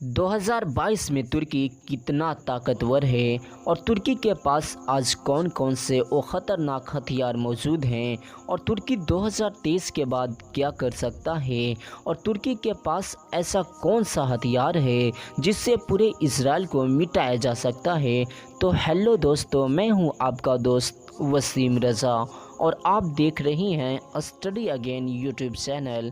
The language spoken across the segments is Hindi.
2022 में तुर्की कितना ताकतवर है और तुर्की के पास आज कौन कौन से वो ख़तरनाक हथियार मौजूद हैं और तुर्की 2023 के बाद क्या कर सकता है और तुर्की के पास ऐसा कौन सा हथियार है जिससे पूरे इजराइल को मिटाया जा सकता है। तो हेलो दोस्तों, मैं हूं आपका दोस्त वसीम रज़ा और आप देख रहे हैं स्टडी अगेन यूट्यूब चैनल।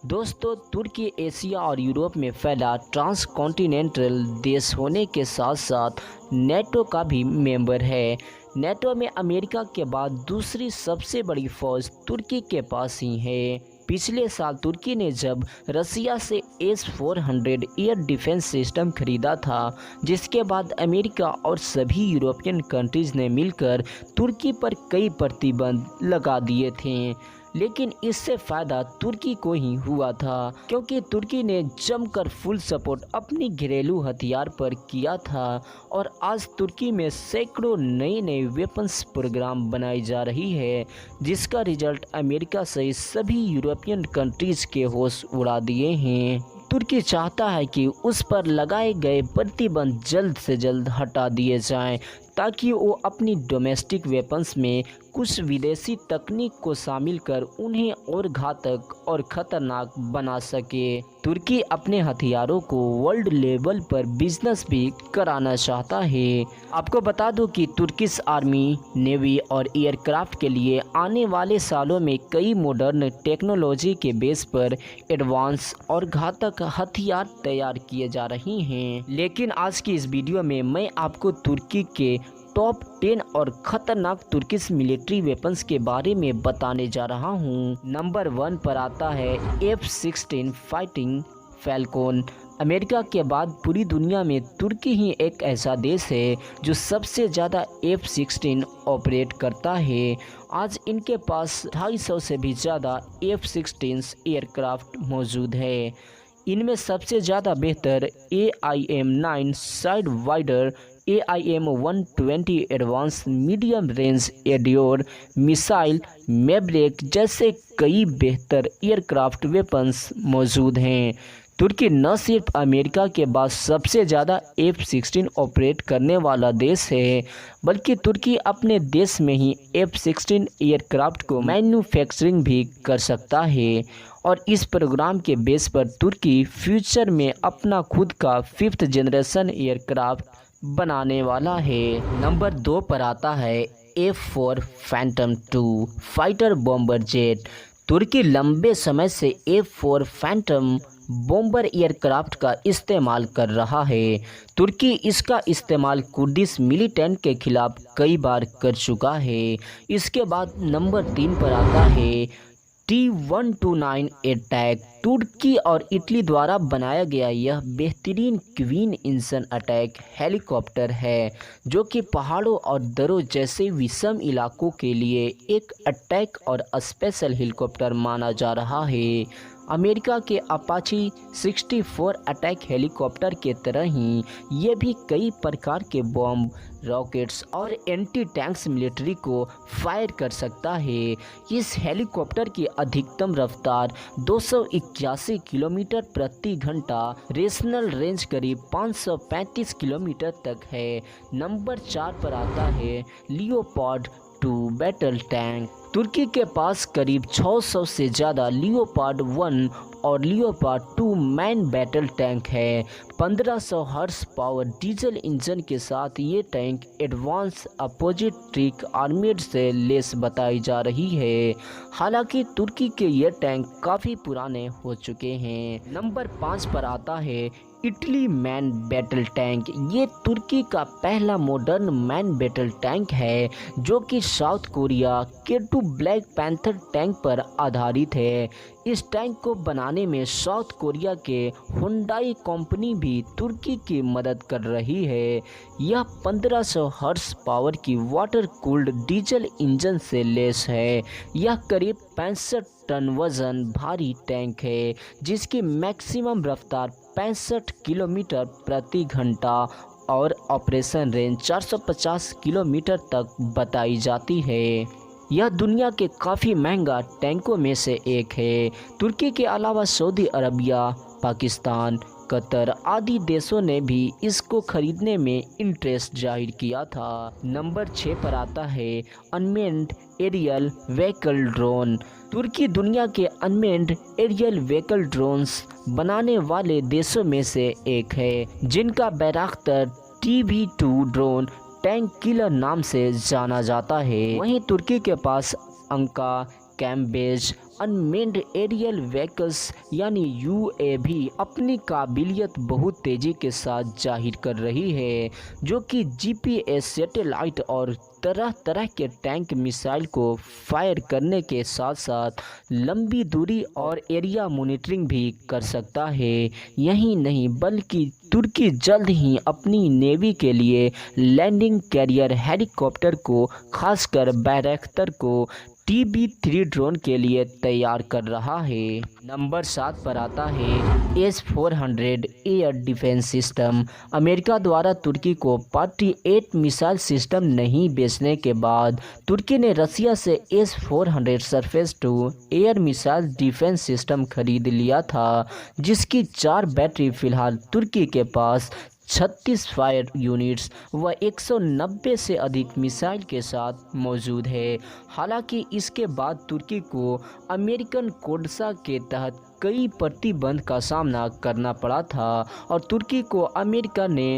दोस्तों, तुर्की एशिया और यूरोप में फैला ट्रांस कॉन्टिनेंटल देश होने के साथ साथ नेटो का भी मेंबर है। नेटो में अमेरिका के बाद दूसरी सबसे बड़ी फौज तुर्की के पास ही है। पिछले साल तुर्की ने जब रसिया से S-400 एयर डिफेंस सिस्टम खरीदा था, जिसके बाद अमेरिका और सभी यूरोपियन कंट्रीज़ ने मिलकर तुर्की पर कई प्रतिबंध लगा दिए थे, लेकिन इससे फ़ायदा तुर्की को ही हुआ था क्योंकि तुर्की ने जमकर फुल सपोर्ट अपनी घरेलू हथियार पर किया था और आज तुर्की में सैकड़ों नए नए वेपन्स प्रोग्राम बनाई जा रही है, जिसका रिजल्ट अमेरिका सहित सभी यूरोपियन कंट्रीज़ के होश उड़ा दिए हैं। तुर्की चाहता है कि उस पर लगाए गए प्रतिबंध जल्द से जल्द हटा दिए जाएं ताकि वो अपनी डोमेस्टिक वेपन्स में कुछ विदेशी तकनीक को शामिल कर उन्हें और घातक और ख़तरनाक बना सके। तुर्की अपने हथियारों को वर्ल्ड लेवल पर बिजनेस भी कराना चाहता है। आपको बता दूं कि तुर्किश आर्मी, नेवी और एयरक्राफ्ट के लिए आने वाले सालों में कई मॉडर्न टेक्नोलॉजी के बेस पर एडवांस और घातक हथियार तैयार किए जा रहे हैं। लेकिन आज की इस वीडियो में मैं आपको तुर्की के टॉप 10 और ख़तरनाक तुर्किश मिलिट्री वेपन्स के बारे में बताने जा रहा हूं। नंबर 1 पर आता है F-16 फाइटिंग फैल्कन। अमेरिका के बाद पूरी दुनिया में तुर्की ही एक ऐसा देश है जो सबसे ज़्यादा F-16 ऑपरेट करता है। आज इनके पास 250 से भी ज़्यादा F-16 एयरक्राफ्ट मौजूद है। इनमें सबसे ज़्यादा बेहतर AIM-9 Sidewinder, AIM-120 advance medium range एड्योर मिसाइल, मैवरिक जैसे कई बेहतर एयरक्राफ्ट वेपन्स मौजूद हैं। तुर्की न सिर्फ अमेरिका के बाद सबसे ज़्यादा F-16 ऑपरेट करने वाला देश है, बल्कि तुर्की अपने देश में ही F-16 एयरक्राफ्ट को मैन्युफैक्चरिंग भी कर सकता है और इस प्रोग्राम के बेस पर तुर्की फ्यूचर में अपना खुद का 5th जनरेशन एयरक्राफ्ट बनाने वाला है। नंबर 2 पर आता है F-4 Phantom 2 fighter bomber jet. तुर्की लंबे समय से F-4 फैंटम बॉम्बर एयरक्राफ्ट का इस्तेमाल कर रहा है। तुर्की इसका इस्तेमाल कुर्दिश मिलिटेंट के खिलाफ कई बार कर चुका है। इसके बाद नंबर 3 पर आता है T-129 अटैक। तुर्की और इटली द्वारा बनाया गया यह बेहतरीन क्वीन इंजन अटैक हेलीकॉप्टर है, जो कि पहाड़ों और दर्रों जैसे विषम इलाकों के लिए एक अटैक और स्पेशल हेलीकॉप्टर माना जा रहा है। अमेरिका के अपाची 64 अटैक हेलीकॉप्टर के तरह ही ये भी कई प्रकार के बॉम्ब, रॉकेट्स और एंटी टैंक्स मिलिट्री को फायर कर सकता है। इस हेलीकॉप्टर की अधिकतम रफ्तार 281 किलोमीटर प्रति घंटा, रेशनल रेंज करीब 535 किलोमीटर तक है। नंबर 4 पर आता है लियोपार्ड 2 बैटल टैंक। तुर्की के पास करीब 600 से ज़्यादा लियोपार्ड 1 और लियोपार्ड 2 मैन बैटल टैंक है। 1500 हॉर्स पावर डीजल इंजन के साथ ये tank advance opposite trick armed से लेस बताई जा रही है। हालांकि तुर्की के ये टैंक काफ़ी पुराने हो चुके हैं। नंबर 5 पर आता है इटली मैन बैटल टैंक। ये तुर्की का पहला मॉडर्न मैन बैटल टैंक है जो कि south Korea K2 black panther tank पर आधारित है। इस टैंक को बनाने में साउथ कोरिया के हुंडई कंपनी भी तुर्की की मदद कर रही है। यह 1500 हॉर्स पावर की वाटर कूल्ड डीजल इंजन से लेस है। यह करीब 65 टन वजन भारी टैंक है, जिसकी मैक्सिमम रफ्तार 65 किलोमीटर प्रति घंटा और ऑपरेशन रेंज 450 किलोमीटर तक बताई जाती है। यह दुनिया के काफ़ी महंगा टैंकों में से एक है। तुर्की के अलावा सऊदी अरबिया, पाकिस्तान, कतर आदि देशों ने भी इसको खरीदने में इंटरेस्ट जाहिर किया था। नंबर 6 पर आता है अनमेन्ड एरियल व्हीकल ड्रोन। तुर्की दुनिया के अनमेन्ड एरियल व्हीकल ड्रोन्स बनाने वाले देशों में से एक है, जिनका बैराक्टर TB2 ड्रोन टैंक किलर नाम से जाना जाता है। वहीं तुर्की के पास अंका कैम्बेज अनमेन्ड एरियल व्हीकल्स यानी UAV अपनी काबिलियत बहुत तेज़ी के साथ जाहिर कर रही है, जो कि GPS सैटेलाइट और तरह तरह के टैंक मिसाइल को फायर करने के साथ साथ लंबी दूरी और एरिया मॉनिटरिंग भी कर सकता है। यही नहीं बल्कि तुर्की जल्द ही अपनी नेवी के लिए लैंडिंग कैरियर हेलीकॉप्टर को खासकर बैरक्टर को TB3 ड्रोन के लिए तैयार कर रहा है। नंबर 7 पर आता है S-400 air defence system. America द्वारा तुर्की को Patriot मिसाइल सिस्टम नहीं बेचने के बाद तुर्की ने रसिया से S-400 surface to air missile defence system खरीद लिया था, जिसकी 4 बैटरी फिलहाल तुर्की के पास 36 फायर यूनिट्स व 190 से अधिक मिसाइल के साथ मौजूद है। हालांकि इसके बाद तुर्की को अमेरिकन कोडसा के तहत कई प्रतिबंध का सामना करना पड़ा था और तुर्की को अमेरिका ने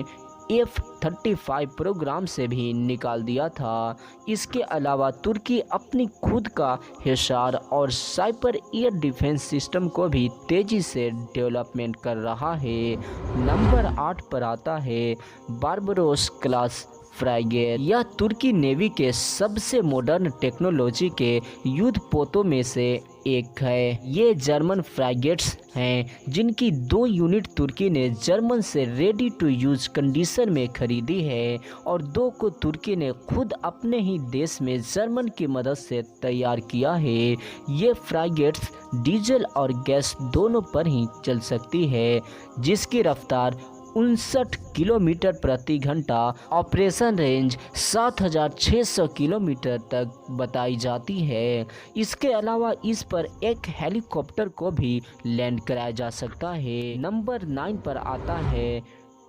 F-35 प्रोग्राम से भी निकाल दिया था। इसके अलावा तुर्की अपनी खुद का हिसार और साइपर एयर डिफेंस सिस्टम को भी तेज़ी से डेवलपमेंट कर रहा है। नंबर 8 पर आता है बारबरोस क्लास फ्रैगेट। यह तुर्की नेवी के सबसे मॉडर्न टेक्नोलॉजी के युद्धपोतों में से एक है। ये जर्मन फ्रैगेट्स हैं, जिनकी 2 यूनिट तुर्की ने जर्मन से रेडी टू यूज कंडीशन में खरीदी है और 2 को तुर्की ने खुद अपने ही देश में जर्मन की मदद से तैयार किया है। ये फ्रैगेट्स डीजल और गैस दोनों पर ही चल सकती है, जिसकी रफ्तार 59 किलोमीटर प्रति घंटा, ऑपरेशन रेंज 7600 किलोमीटर तक बताई जाती है। इसके अलावा इस पर एक हेलीकॉप्टर को भी लैंड कराया जा सकता है। नंबर 9 पर आता है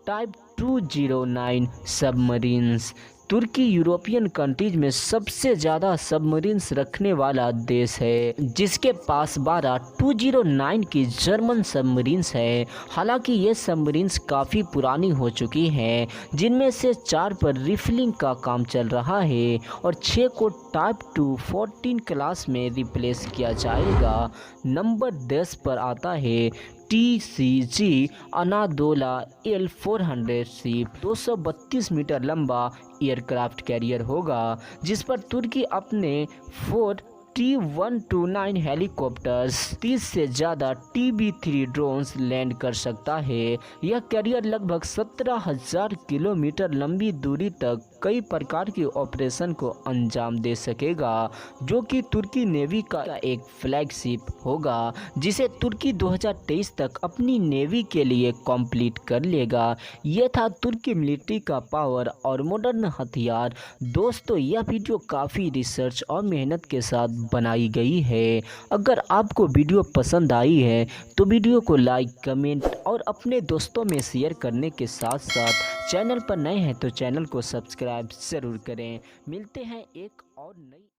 टाइप 209 सबमरीन्स। तुर्की यूरोपियन कंट्रीज में सबसे ज़्यादा सबमरीन्स रखने वाला देश है, जिसके पास 12 209 की जर्मन सबमरीन्स है। हालांकि ये सबमरीन्स काफ़ी पुरानी हो चुकी हैं, जिनमें से 4 पर रिफिलिंग का काम चल रहा है और 6 को टाइप 214 क्लास में रिप्लेस किया जाएगा। नंबर 10 पर आता है TCG अनादोला L-400 शिप। 232 मीटर लंबा एयरक्राफ्ट कैरियर होगा, जिस पर तुर्की अपने 4 T-129 हेलीकॉप्टर्स 30 से ज़्यादा TB3 ड्रोन्स लैंड कर सकता है। यह कैरियर लगभग 17,000 किलोमीटर लंबी दूरी तक कई प्रकार के ऑपरेशन को अंजाम दे सकेगा, जो कि तुर्की नेवी का एक फ्लैगशिप होगा, जिसे तुर्की 2023 तक अपनी नेवी के लिए कंप्लीट कर लेगा। यह था तुर्की मिलिट्री का पावर और मॉडर्न हथियार। दोस्तों, यह वीडियो काफ़ी रिसर्च और मेहनत के साथ बनाई गई है। अगर आपको वीडियो पसंद आई है तो वीडियो को लाइक, कमेंट और अपने दोस्तों में शेयर करने के साथ साथ चैनल पर नए हैं तो चैनल को सब्सक्राइब ज़रूर करें। मिलते हैं एक और नई